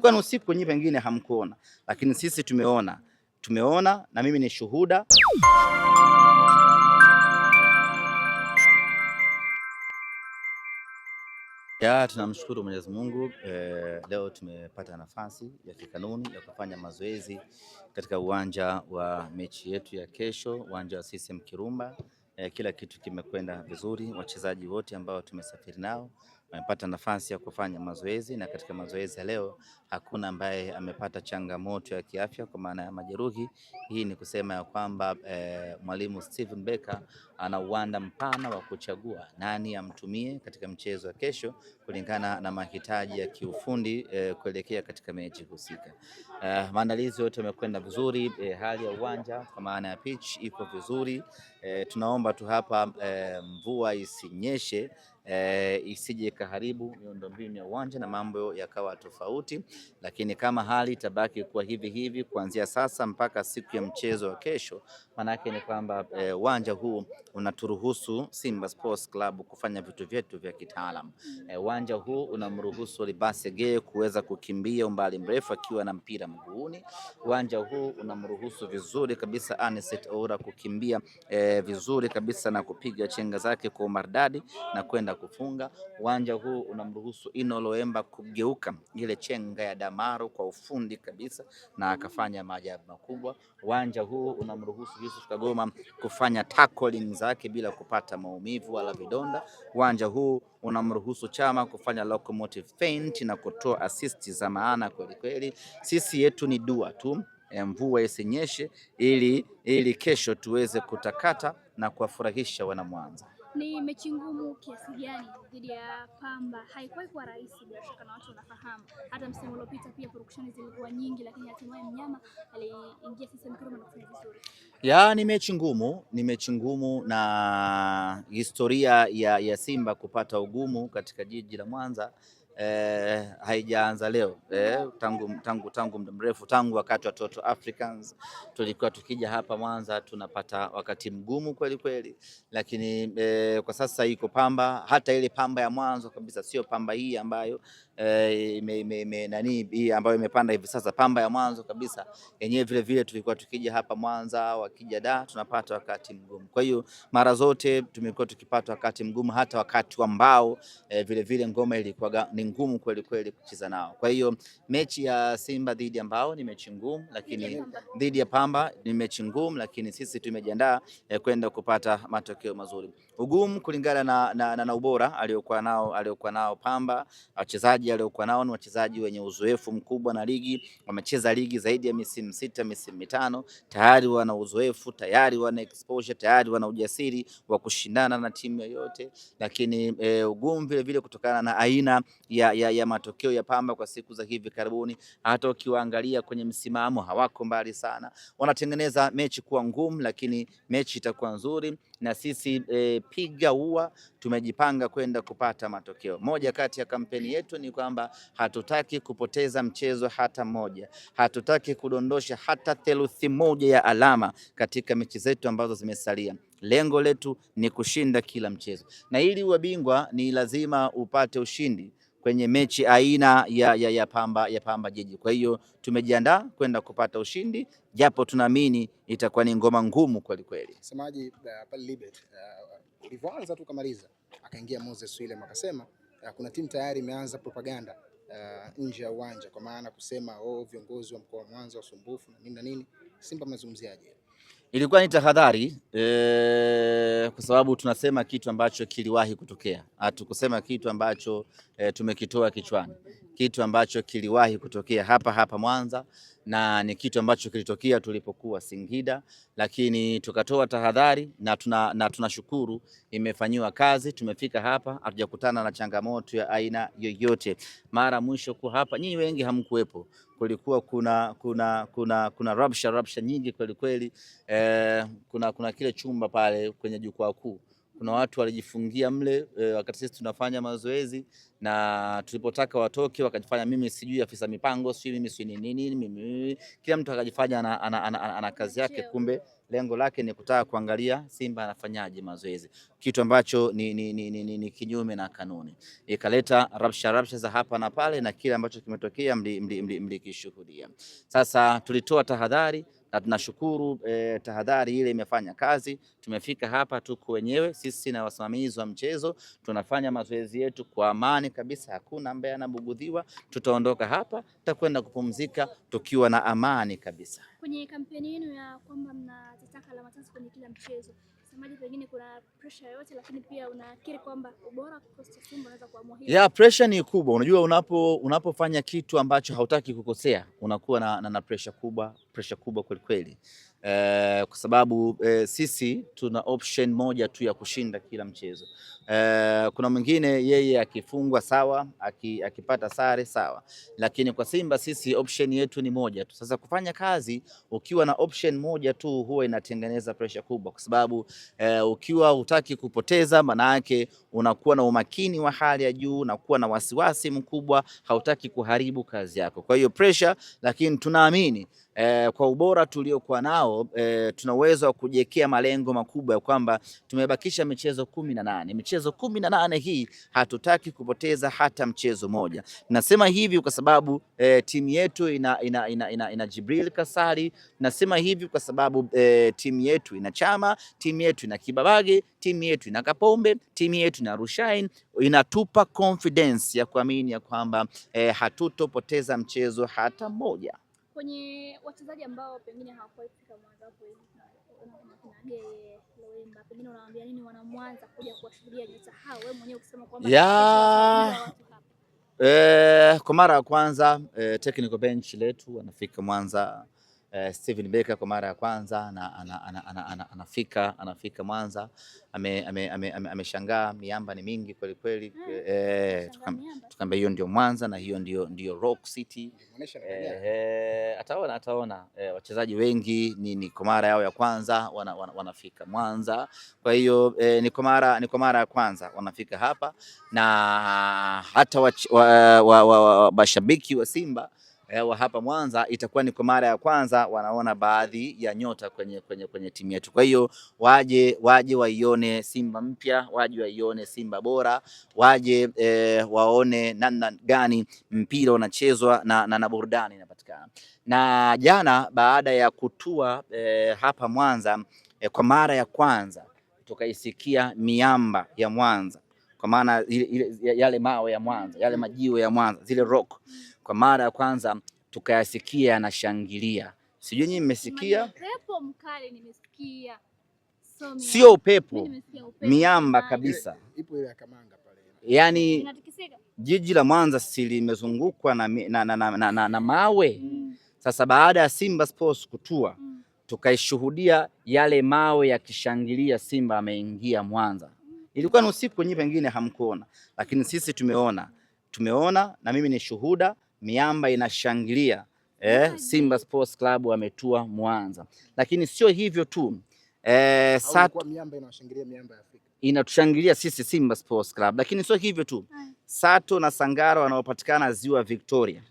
Kwa usiku nyinyi pengine hamkuona, lakini sisi tumeona na mimi ni shuhuda. Tunamshukuru Mwenyezi Mungu. Leo tumepata nafasi ya kikanuni ya kufanya mazoezi katika uwanja wa mechi yetu ya kesho, uwanja wa CCM Kirumba. Kila kitu kimekwenda vizuri, wachezaji wote ambao tumesafiri nao wamepata nafasi ya kufanya mazoezi, na katika mazoezi ya leo hakuna ambaye amepata changamoto ya kiafya kwa maana ya majeruhi. Hii ni kusema ya kwamba mwalimu Steven Becker ana uwanda mpana wa kuchagua nani amtumie katika mchezo wa kesho kulingana na mahitaji ya kiufundi kuelekea katika mechi husika. Maandalizi yote yamekwenda vizuri, hali ya uwanja kwa maana ya pitch iko vizuri. Tunaomba tu hapa mvua isinyeshe, isije kaharibu miundombinu ya uwanja na mambo yakawa tofauti, lakini kama hali itabaki kuwa hivi hivi kuanzia sasa mpaka siku ya mchezo wa kesho, manake ni kwamba uwanja huu unaturuhusu Simba Sports Club kufanya vitu vyetu vya kitaalamu. Uwanja huu unamruhusu Libase Geye kuweza kukimbia umbali mrefu akiwa na mpira mguuni. Uwanja huu unamruhusu vizuri kabisa Anicet Oura kukimbia vizuri kabisa na kupiga chenga zake kwa maridadi na kwenda kufunga. Uwanja huu unamruhusu Ino Loemba kugeuka ile chenga ya Damaro kwa ufundi kabisa na akafanya maajabu makubwa. Uwanja huu unamruhusu Yusuf Kagoma kufanya tackling zake bila kupata maumivu wala vidonda. Uwanja huu unamruhusu Chama kufanya locomotive feint na kutoa assist za maana kweli kweli. Sisi yetu ni dua tu mvua isinyeshe ili kesho tuweze kutakata na kuwafurahisha wana Mwanza. Ni mechi ngumu kiasi gani dhidi ya Pamba? Haikuwa kwa rahisi, bila shaka na watu wanafahamu. Hata msimu uliopita pia purukushani zilikuwa nyingi, lakini hatimaye mnyama aliingia CCM Kirumba na kufanya vizuri. Ni mechi ngumu na historia ya Simba kupata ugumu katika jiji la Mwanza haijaanza leo. Tangu muda mrefu, tangu wakati wa Toto Africans tulikuwa tukija hapa Mwanza tunapata wakati mgumu kweli kweli, lakini kwa sasa iko Pamba, hata ile Pamba ya mwanzo kabisa, sio Pamba hii ambayo hii ambayo imepanda hivi sasa. Pamba ya mwanzo kabisa yenyewe vile vile tulikuwa tukija hapa Mwanza, wakija da tunapata wakati mgumu. Kwa hiyo mara zote tumekuwa tukipata wakati mgumu, hata wakati ambao vile vile ngoma ilikuwa ni ngumu kweli kweli kucheza nao. Kwa hiyo mechi ya Simba dhidi ya Mbao ni mechi ngumu, lakini dhidi ya Pamba ni mechi ngumu, lakini sisi tumejiandaa kwenda kupata matokeo mazuri. Ugumu kulingana na ubora aliokuwa nao Pamba. Wachezaji aliokuwa nao ni wachezaji wenye uzoefu mkubwa na ligi, wamecheza ligi zaidi ya misimu 6, misimu 5, tayari wana uzoefu, tayari wana exposure, tayari wana ujasiri wa kushindana na timu yoyote. Lakini ugumu vile vile kutokana na aina ya matokeo ya Pamba kwa siku za hivi karibuni. Hata ukiwaangalia kwenye msimamo hawako mbali sana, wanatengeneza mechi kuwa ngumu, lakini mechi itakuwa nzuri. Na sisi piga ua tumejipanga kwenda kupata matokeo. Moja kati ya kampeni yetu ni kwamba hatutaki kupoteza mchezo hata moja, hatutaki kudondosha hata theluthi moja ya alama katika mechi zetu ambazo zimesalia. Lengo letu ni kushinda kila mchezo, na ili uwe bingwa ni lazima upate ushindi kwenye mechi aina ya Pamba Jiji. Kwa hiyo tumejiandaa kwenda kupata ushindi, japo tunaamini itakuwa ni ngoma ngumu kweli kweli. Semaji pale Libet ulivyoanza tu kamaliza, akaingia Moses William akasema kuna timu tayari imeanza propaganda nje ya uwanja, kwa maana kusema viongozi wa mkoa wa Mwanza wasumbufu na nini. Simba mnazungumziaje? Ilikuwa ni tahadhari kwa sababu tunasema kitu ambacho kiliwahi kutokea. Hatukusema kitu ambacho tumekitoa kichwani. Kitu ambacho kiliwahi kutokea hapa Mwanza, na ni kitu ambacho kilitokea tulipokuwa Singida, lakini tukatoa tahadhari na tunashukuru imefanyiwa kazi. Tumefika hapa, hatujakutana na changamoto ya aina yoyote. Mara mwisho kwa hapa nyinyi wengi hamkuwepo, kulikuwa kuna rabsha nyingi kweli kweli. Kuna kile chumba pale kwenye jukwaa kuu Kuna watu walijifungia mle wakati sisi tunafanya mazoezi, na tulipotaka watoke wakajifanya mimi sijui afisa mipango, sijui mimi sijui nini, mimi kila mtu akajifanya ana kazi yake, kumbe lengo lake ni kutaka kuangalia Simba anafanyaje mazoezi, kitu ambacho ni kinyume na kanuni. Ikaleta rabsha za hapa na pale, na kile ambacho kimetokea mlikishuhudia. Sasa tulitoa tahadhari na tunashukuru tahadhari ile imefanya kazi. Tumefika hapa, tuko wenyewe sisi na wasimamizi wa mchezo, tunafanya mazoezi yetu kwa amani kabisa, hakuna ambaye anabugudhiwa. Tutaondoka hapa, tutakwenda kupumzika tukiwa na amani kabisa. Kwenye kampeni yenu ya kwamba mnataka alama 3 kwenye kila mchezo, semaje, pengine kuna pressure yote, lakini pia unakiri kwamba ubora kwa Simba unaweza kuamua hili? Yeah, pressure ni kubwa. Unajua unapofanya kitu ambacho hautaki kukosea, unakuwa na pressure kubwa kweli kweli. Kwa sababu sisi tuna option moja tu ya kushinda kila mchezo. Kuna mwingine yeye akifungwa sawa, akipata sare sawa, lakini kwa Simba sisi option yetu ni moja tu. Sasa kufanya kazi ukiwa na option moja tu huwa inatengeneza pressure kubwa, kwa sababu ukiwa hutaki kupoteza, maana yake unakuwa na umakini wa hali ya juu, unakuwa na wasiwasi mkubwa, hautaki kuharibu kazi yako. Kwa hiyo pressure, lakini tunaamini kwa ubora tuliokuwa nao tuna uwezo wa kujiwekea malengo makubwa ya kwamba tumebakisha michezo 18. Michezo 18 hii hatutaki kupoteza hata mchezo moja. Nasema hivi kwa sababu timu yetu ina Jibril Kasari. Nasema hivi kwa sababu timu yetu ina Chama, timu yetu ina Kibabage, timu yetu ina Kapombe, timu yetu ina Rushain. Inatupa confidence ya kuamini ya kwamba hatutopoteza mchezo hata mmoja. Kwenye wachezaji ambao pengine hawakuwahi kufika Mwanza hapo hivi, pengine unawaambia nini wana Mwanza kuja kuwashuhudia nyota hao, wewe mwenyewe ukisema kwamba kwa mara ya kwanza technical bench letu wanafika Mwanza. Steven Becker kwa mara ya kwanza anafika Mwanza, ameshangaa. Miamba ni mingi kweli kweli, tukamwambia hiyo ndio Mwanza na hiyo ndio Rock City. Ataona wachezaji wengi ni kwa mara yao ya kwanza wanafika Mwanza. Kwa hiyo ni kwa mara ya kwanza wanafika hapa, na hata mashabiki wa Simba wa hapa Mwanza itakuwa ni kwa mara ya kwanza wanaona baadhi ya nyota kwenye timu yetu. Kwa hiyo waje waione Simba mpya, waje waione Simba bora, waje waone namna gani mpira unachezwa na burudani inapatikana. Na jana baada ya kutua hapa Mwanza kwa mara ya kwanza tukaisikia miamba ya Mwanza, kwa maana yale mawe ya Mwanza, yale majiwe ya Mwanza, zile rock, kwa mara ya kwanza tukayasikia yanashangilia. Sijui nyinyi mmesikia? Upepo mkali nimesikia. Sio upepo, miamba kabisa. Ipo ile ya Kamanga pale. Yaani jiji la Mwanza limezungukwa na mawe. Sasa baada ya Simba Sports kutua, tukaishuhudia yale mawe yakishangilia Simba ameingia Mwanza. Ilikuwa ni usiku, nyinyi pengine hamkuona, lakini sisi tumeona na mimi ni shuhuda. Miamba inashangilia Simba Sports Club wametua Mwanza. Lakini sio hivyo tu, miamba inashangilia miamba ya Afrika, inatushangilia sisi Simba Sports Club. Lakini sio hivyo tu, Sato na Sangara wanaopatikana Ziwa Victoria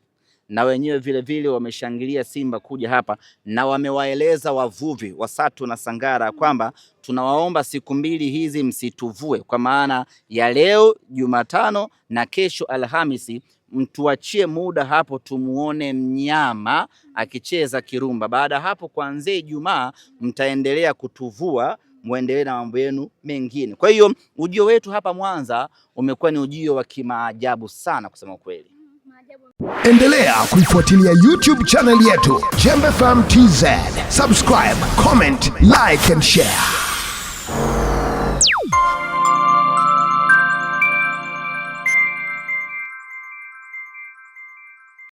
na wenyewe vile wameshangilia Simba kuja hapa, na wamewaeleza wavuvi wa Sato na Sangara kwamba tunawaomba siku mbili hizi msituvue, kwa maana ya leo Jumatano na kesho Alhamisi mtuachie muda hapo tumuone mnyama akicheza Kirumba. Baada hapo kuanzia Ijumaa mtaendelea kutuvua, muendelee na mambo yenu mengine. Kwa hiyo ujio wetu hapa Mwanza umekuwa ni ujio wa kimaajabu sana kusema kweli. Endelea kuifuatilia YouTube channel yetu Jembe FM TZ. Subscribe, comment, like and share.